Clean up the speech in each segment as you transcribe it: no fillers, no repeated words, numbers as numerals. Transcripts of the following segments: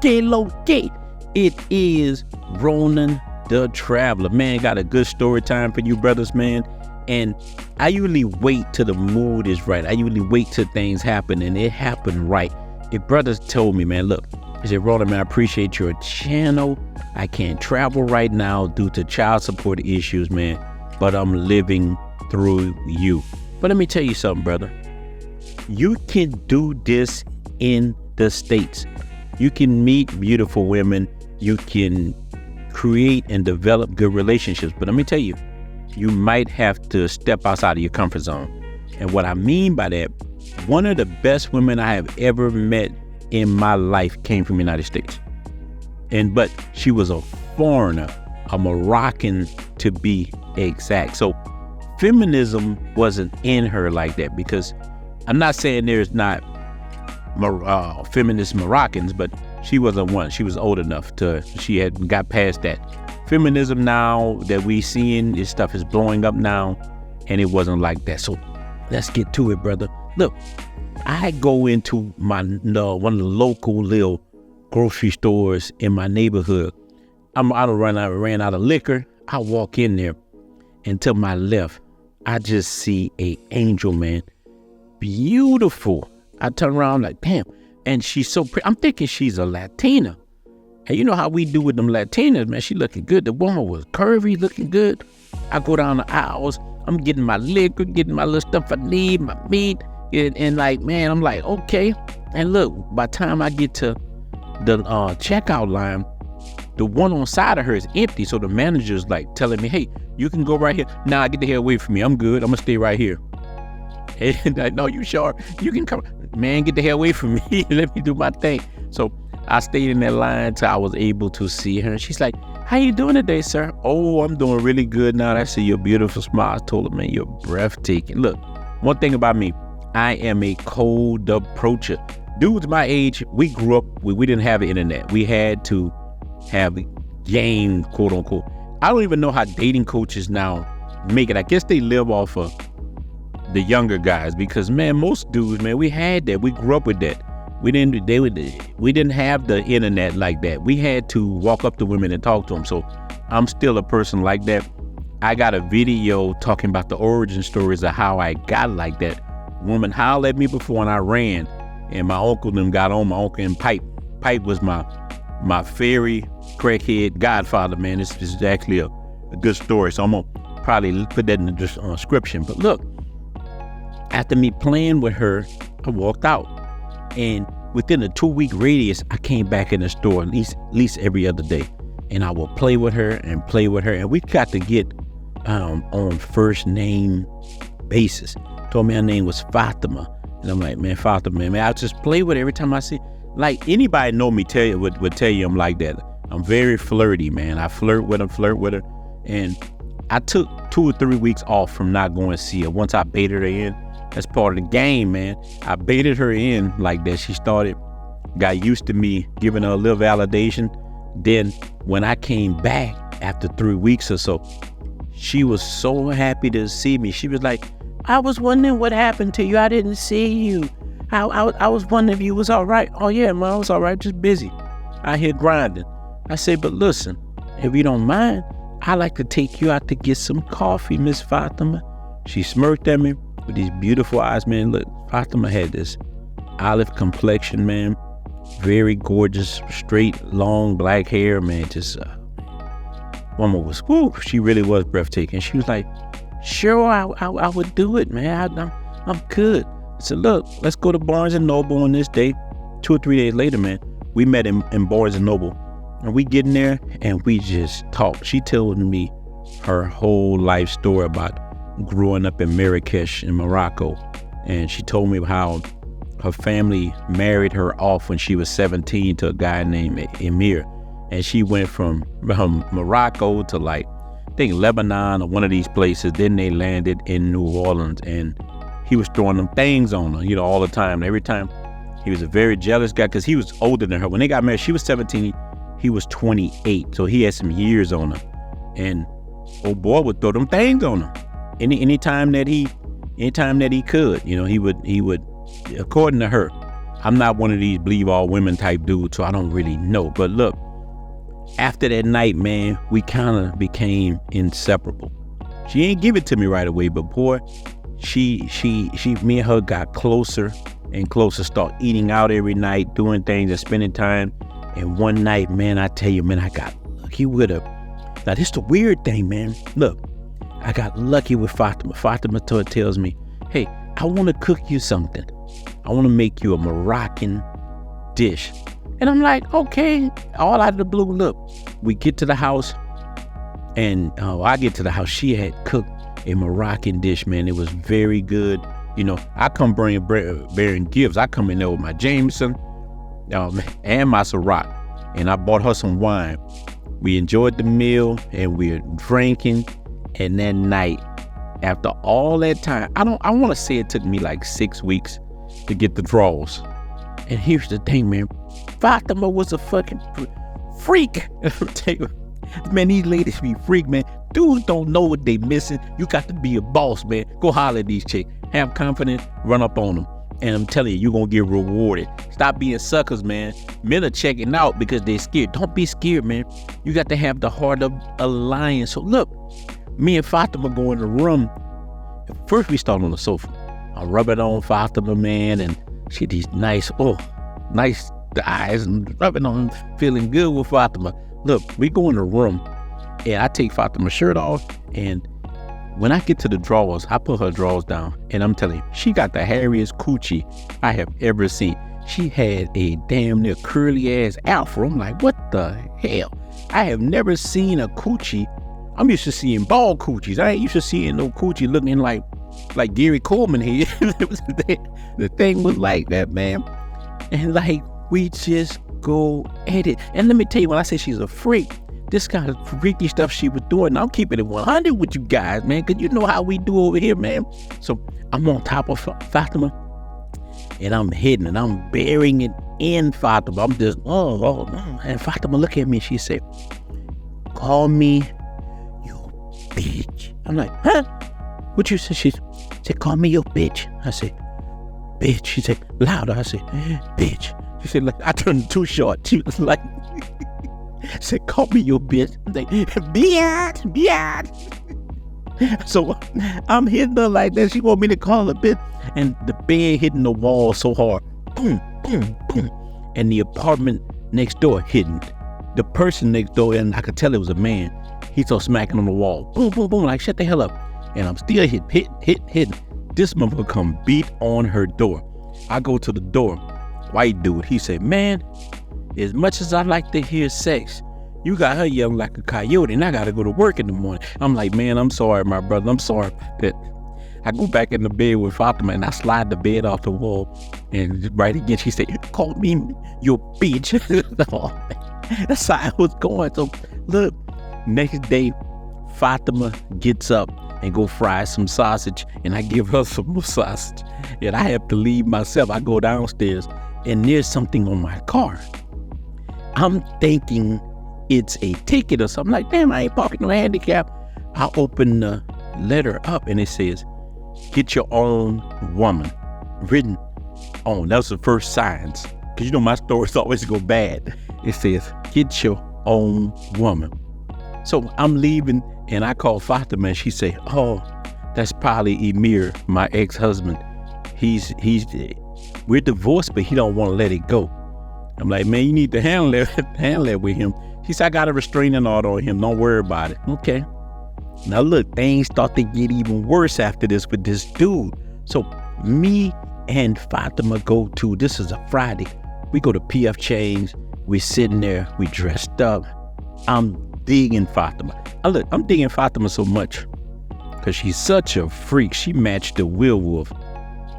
locate. It is Ronan the Traveler. Man, got a good story time for you brothers, man. And I usually wait till the mood is right. I usually wait till things happen, and it happened right. If brothers told me, man, look, I said, Ronan, man, I appreciate your channel. I can't travel right now due to child support issues, man, but I'm living through you. But let me tell you something, brother. You can do this in the States. You can meet beautiful women. You can create and develop good relationships. But let me tell you, you might have to step outside of your comfort zone. And what I mean by that, one of the best women I have ever met in my life came from the United States. But she was a foreigner, a Moroccan to be exact. So feminism wasn't in her like that, because I'm not saying there's not feminist Moroccans, but she wasn't one. She was old enough she had got past that. Feminism now that we seeing, this stuff is blowing up now, and it wasn't like that. So let's get to it, brother. Look, I go into one of the local little grocery stores in my neighborhood. I ran out of liquor. I walk in there, and to my left, I just see a angel, man. Beautiful. I turn around like, damn. And she's so pretty. I'm thinking she's a Latina. And you know how we do with them Latinas, man. She looking good. The woman was curvy, looking good. I go down the aisles. I'm getting my liquor, getting my little stuff I need, my meat. And like, man, I'm like, okay. And look, by the time I get to the checkout line, the one on side of her is empty. So the manager's like telling me, hey, you can go right here. Nah, get the hell away from me. I'm good. I'm going to stay right here. And I know you sure. You can come. Man, get the hell away from me. Let me do my thing. So I stayed in that line till I was able to see her. She's like, how you doing today, sir? Oh, I'm doing really good now. I see your beautiful smile. I told her, man, you're breathtaking. Look, one thing about me, I am a cold approacher. Dudes my age, we grew up, we didn't have the internet. We had to have game, quote unquote. I don't even know how dating coaches now make it. I guess they live off of the younger guys, because man, most dudes, man, we had that. We grew up with that. We didn't have the internet like that. We had to walk up to women and talk to them. So I'm still a person like that. I got a video talking about the origin stories of how I got like that. Woman hollered at me before and I ran, and my uncle them got on. My uncle and Pipe was my fairy crackhead godfather, man. This is actually a good story. So I'm gonna probably put that in the description. But look, after me playing with her, I walked out. And within a 2-week radius, I came back in the store at least every other day. And I will play with her. And we got to get on first name basis. Told me her name was Fatima. And I'm like, man, Fatima, man, I just play with her every time I see. Like, anybody know me would tell you I'm like that. I'm very flirty, man. I flirt with her. And I took 2 or 3 weeks off from not going to see her. Once I baited her in, that's part of the game, man. I baited her in like that. She got used to me giving her a little validation. Then when I came back after 3 weeks or so, she was so happy to see me. She was like, I was wondering what happened to you. I didn't see you. I was wondering if you was all right. Oh yeah, man, I was all right, just busy. Out here grinding. I said, but listen, if you don't mind, I like to take you out to get some coffee, Miss Fatima. She smirked at me with these beautiful eyes, man. Look, Fatima had this olive complexion, man. Very gorgeous, straight, long black hair, man. Just, woman was, whoo, she really was breathtaking. She was like, sure, I would do it, man. I'm good. I said, look, let's go to Barnes & Noble on this day. 2 or 3 days later, man, we met in Barnes & Noble. And we get in there and we just talked. She told me her whole life story about growing up in Marrakesh in Morocco. And she told me how her family married her off when she was 17 to a guy named Emir. And she went from Morocco to like, I think Lebanon or one of these places. Then they landed in New Orleans, and he was throwing them things on her, all the time. And every time, he was a very jealous guy because he was older than her. When they got married, she was 17, he was 28. So he had some years on her. And old boy would throw them things on her. Anytime that he could, he would, according to her, I'm not one of these believe all women type dudes, so I don't really know. But look, after that night, man, we kind of became inseparable. She ain't give it to me right away, but boy, me and her got closer and closer, start eating out every night, doing things and spending time. And one night, man, I tell you, man, I got lucky with her. Now, this is the weird thing, man. Look, I got lucky with Fatima. Fatima tells me, hey, I want to cook you something. I want to make you a Moroccan dish. And I'm like, okay, all out of the blue. Look, we get to the house, and I get to the house. She had cooked a Moroccan dish, man. It was very good. You know, I come bearing gifts. I come in there with my Jameson and my Ciroc, and I bought her some wine. We enjoyed the meal, and we're drinking. And that night, after all that time, I want to say it took me like 6 weeks to get the draws. And here's the thing, man. Fatima was a fucking freak. Man, these ladies be freak, man. Dudes don't know what they missing. You got to be a boss, man. Go holler at these chicks. Have confidence, run up on them. And I'm telling you, you're going to get rewarded. Stop being suckers, man. Men are checking out because they're scared. Don't be scared, man. You got to have the heart of a lion. So look, me and Fatima go in the room. First, we start on the sofa. I rub it on Fatima, man, and she had these nice eyes, and rubbing on, feeling good with Fatima. Look, we go in the room, and I take Fatima's shirt off, and when I get to the drawers, I put her drawers down, and I'm telling you, she got the hairiest coochie I have ever seen. She had a damn near curly ass afro. I'm like, what the hell? I have never seen a coochie. I'm used to seeing bald coochies. I ain't used to seeing no coochie looking like Gary Coleman here. The thing was like that, man. And like, we just go at it. And let me tell you, when I say she's a freak, this kind of freaky stuff she was doing, I'm keeping it 100 with you guys, man, because you know how we do over here, man. So I'm on top of Fatima, and I'm hitting it. I'm burying it in Fatima. I'm just, and Fatima look at me, she said, call me your bitch. I'm like, huh? What you say? She said, call me your bitch. I said, bitch. She said, louder. I said, bitch. She said, like, I turned too short. She was like, said, call me your bitch. I'm like, bitch. So I'm hitting her like that. She want me to call her bitch. And the bed hitting the wall so hard. Boom, boom, boom. And the apartment next door hitting. The person next door, and I could tell it was a man, he started smacking on the wall. Boom, boom, boom. Like, shut the hell up. And I'm still hitting. This motherfucker come beat on her door. I go to the door. White dude. He said, man, as much as I like to hear sex, you got her yelling like a coyote, and I got to go to work in the morning. I'm like, man, I'm sorry, my brother. I'm sorry that I go back in the bed with Fatima, and I slide the bed off the wall. And right again, she said, call me your bitch. That's how I was going. So look, next day, Fatima gets up and go fry some sausage, and I give her some more sausage. And I have to leave myself. I go downstairs, and there's something on my car. I'm thinking it's a ticket or something. Like, damn, I ain't parking no handicap. I open the letter up, and it says, get your own woman, written on. That was the first signs, because you know my stories always go bad. It says, get your own woman. So I'm leaving, and I call Fatima, and she say, oh, that's probably Emir, my ex-husband. We're divorced, but he don't want to let it go. I'm like, man, you need to handle that with him. She said, I got a restraining order on him. Don't worry about it. Okay. Now look, things start to get even worse after this with this dude. So me and Fatima this is a Friday. We go to PF Chang's. We're sitting there. We dressed up. I'm digging Fatima. I'm digging Fatima so much because she's such a freak. She matched the werewolf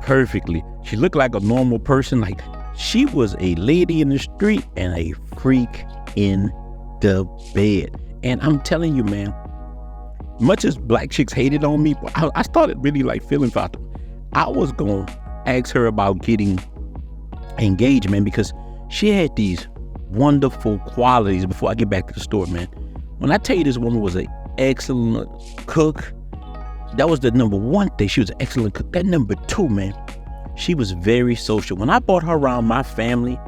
perfectly. She looked like a normal person. Like, she was a lady in the street and a freak in the bed. And I'm telling you, man, much as black chicks hated on me, I started really like feeling Fatima. I was going to ask her about getting engaged, man, because she had these wonderful qualities. Before I get back to the story, man, when I tell you this woman was an excellent cook, that was the number one thing. She was an excellent cook. That number two, man, She was very social. When I brought her around my family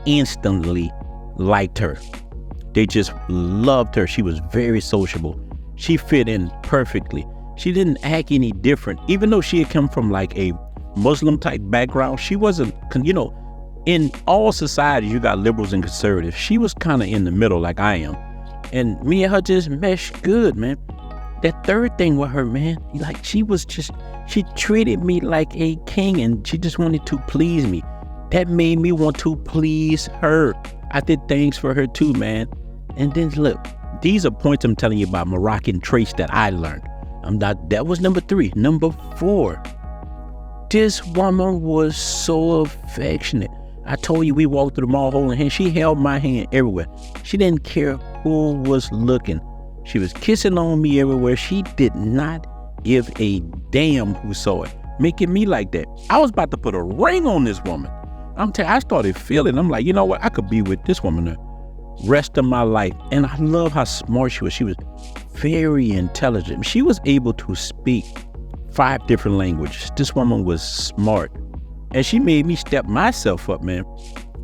instantly liked her. They just loved her. She was very sociable. She fit in perfectly. She didn't act any different. Even though she had come from like a Muslim type background, she wasn't, in all societies, you got liberals and conservatives. She was kind of in the middle like I am. And me and her just meshed good, man. That third thing with her, man, like she treated me like a king, and she just wanted to please me. That made me want to please her. I did things for her too, man. And then look, these are points I'm telling you about Moroccan traits that I learned. That was number 3. Number 4, this woman was so affectionate. I told you we walked through the mall holding hands. She held my hand everywhere. She didn't care who was looking. She was kissing on me everywhere. She did not give a damn who saw it, making me like that. I was about to put a ring on this woman. I started feeling, I'm like, you know what? I could be with this woman the rest of my life. And I love how smart she was. She was very intelligent. She was able to speak 5 different languages. This woman was smart. And she made me step myself up, man.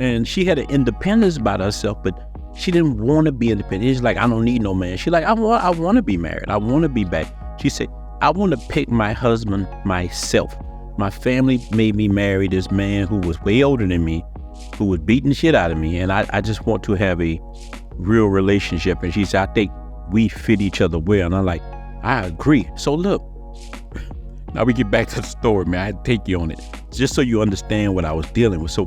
And she had an independence about herself, but she didn't want to be independent. It's like, I don't need no man. She's like, I want to be married. I want to be back. She said, I want to pick my husband myself. My family made me marry this man who was way older than me, who was beating the shit out of me. And I just want to have a real relationship. And she said, I think we fit each other well. And I'm like, I agree. So look, now we get back to the story, man. I had to take you on it just so you understand what I was dealing with. So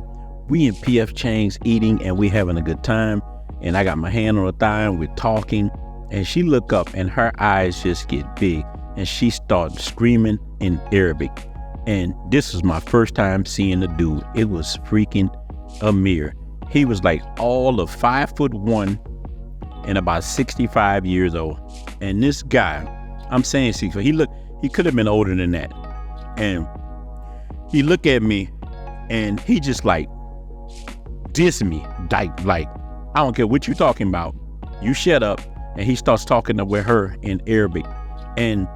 we in PF Chang's eating and we having a good time. And I got my hand on her thigh and we're talking. And she look up and her eyes just get big. And she started screaming in Arabic. And this was my first time seeing the dude. It was freaking Amir. He was like all of 5'1" and about 65 years old. And this guy, I'm saying 6', he could have been older than that. And he looked at me and he just like dissed me. Like, I don't care what you talking about. You shut up. And he starts talking with her in Arabic. And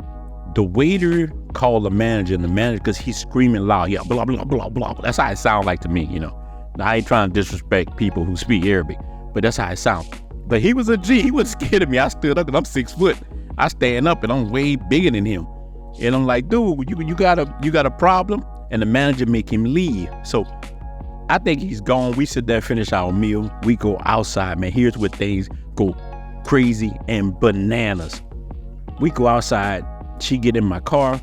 the waiter called the manager, because he's screaming loud. Yeah, blah, blah, blah, blah. That's how it sounds like to me, Now, I ain't trying to disrespect people who speak Arabic, but that's how it sounds. But he was a G. He was scared of me. I stood up and I'm 6 foot. I stand up and I'm way bigger than him. And I'm like, dude, you got a problem? And the manager make him leave. So I think he's gone. We sit there, finish our meal. We go outside, man. Here's where things go crazy and bananas. We go outside. She get in my car.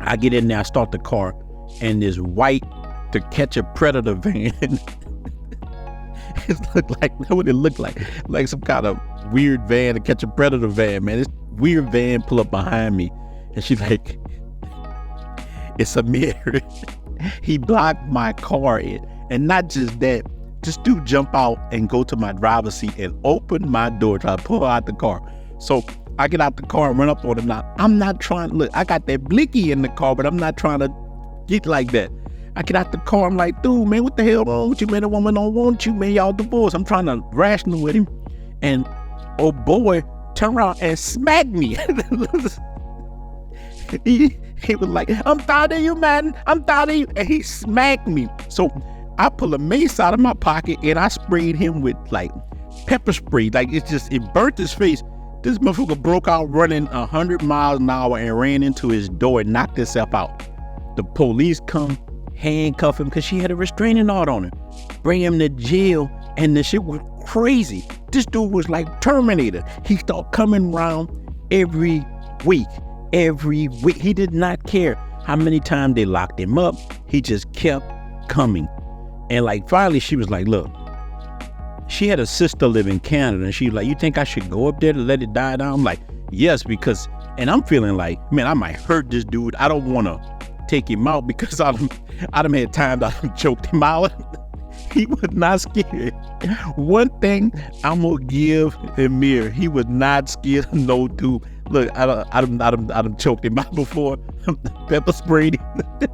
I get in there. I start the car. And this white To Catch a Predator van. What it looked like some kind of weird van, To Catch a Predator van, man. This weird van pull up behind me. And she's like, it's Amir. He blocked my car in. And not just that, this dude jump out and go to my driver's seat and open my door, try to pull out the car. So I get out the car and run up on him. Now, I'm not trying to look. I got that blicky in the car, but I'm not trying to get like that. I get out the car. I'm like, dude, man, what the hell wrong with you, man? The woman don't want you, man. Y'all divorced. I'm trying to rational with him. And oh boy, turn around and smack me. He was like, I'm tired of you, man. I'm tired of you. And he smacked me. So I pull a mace out of my pocket and I sprayed him with like pepper spray. Like it burnt his face. This motherfucker broke out running 100 miles an hour and ran into his door and knocked himself out. The police come, handcuff him because she had a restraining order on him. Bring him to jail, and the shit was crazy. This dude was like Terminator. He started coming around every week. He did not care how many times they locked him up. He just kept coming. And like finally she was like, look, she had a sister live in Canada, and she was like, you think I should go up there to let it die down? I'm like, yes, because, and I'm feeling like, man, I might hurt this dude. I don't want to take him out because I done had times I done choked him out. He was not scared. One thing I'm gonna give Amir, he was not scared of no dude. Look, I done choked him out before. Pepper sprayed him.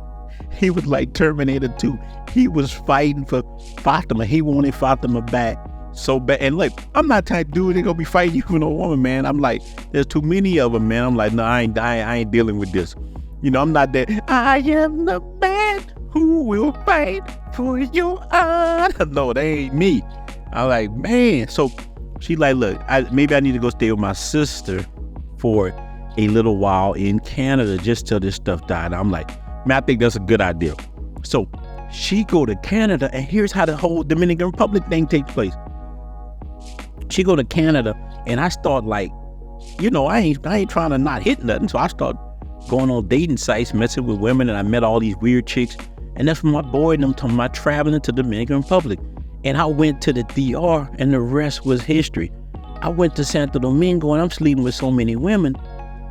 He was like Terminator 2. He was fighting for Fatima. He wanted Fatima back so bad. And look, I'm not type of dude that gonna be fighting you for no woman, man. I'm like, there's too many of them, man. I'm like, no, I ain't dealing with this. I'm not that. I am the man who will fight for your honor. No, that ain't me. I'm like, man. So she like, look, maybe I need to go stay with my sister for a little while in Canada just till this stuff died. I'm like, man, I think that's a good idea. So she go to Canada, and here's how the whole Dominican Republic thing takes place. She go to Canada, and I start like, I ain't trying to not hit nothing. So I start going on dating sites, messing with women, and I met all these weird chicks. And that's when my boy and them talking about traveling to the Dominican Republic. And I went to the DR, and the rest was history. I went to Santo Domingo, and I'm sleeping with so many women.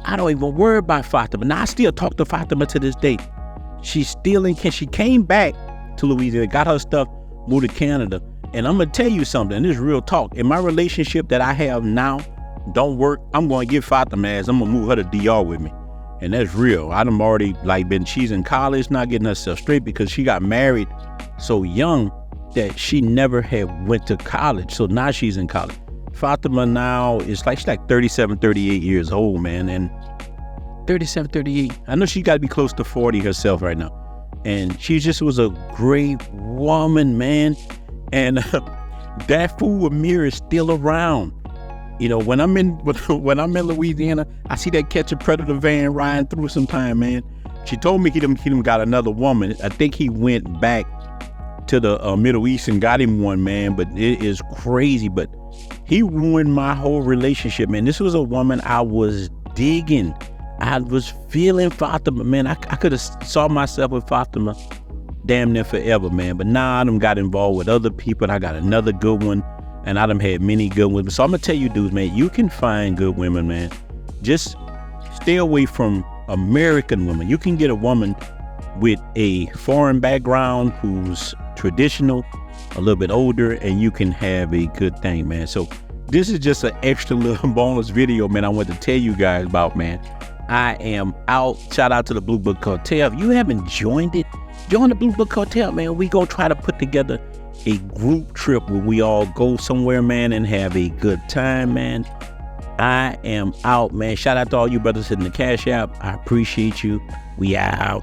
I don't even worry about Fatima. Now, I still talk to Fatima to this day. She came back to Louisiana, got her stuff, moved to Canada. And I'm going to tell you something, and this is real talk. In my relationship that I have now don't work, I'm going to give Fatima ass. I'm going to move her to DR with me. And that's real. I done already she's in college, not getting herself straight because she got married so young that she never had went to college. So now she's in college. Fatima now she's like 37, 38 years old, man. And 37, 38. I know she got to be close to 40 herself right now. And she just was a great woman, man. And that fool Amir is still around. When I'm in Louisiana, I see that catch a predator van riding through sometime, man. She told me he done got another woman. I think he went back to the Middle East and got him one, man. But it is crazy. But he ruined my whole relationship, man. This was a woman I was digging. I was feeling Fatima, man. I could have saw myself with Fatima damn near forever, man. But now I done got involved with other people, and I got another good one, and I done had many good women. So I'm gonna tell you dudes, man, you can find good women, man. Just stay away from American women. You can get a woman with a foreign background who's traditional, a little bit older, and you can have a good thing, man. So this is just an extra little bonus video, man, I want to tell you guys about, man. I am out. Shout out to the Blue Book Cartel. If you haven't joined it, join the Blue Book Cartel, man. We gonna try to put together a group trip where we all go somewhere, man, and have a good time, man. I am out, man. Shout out to all you brothers in the Cash App. I appreciate you. We out.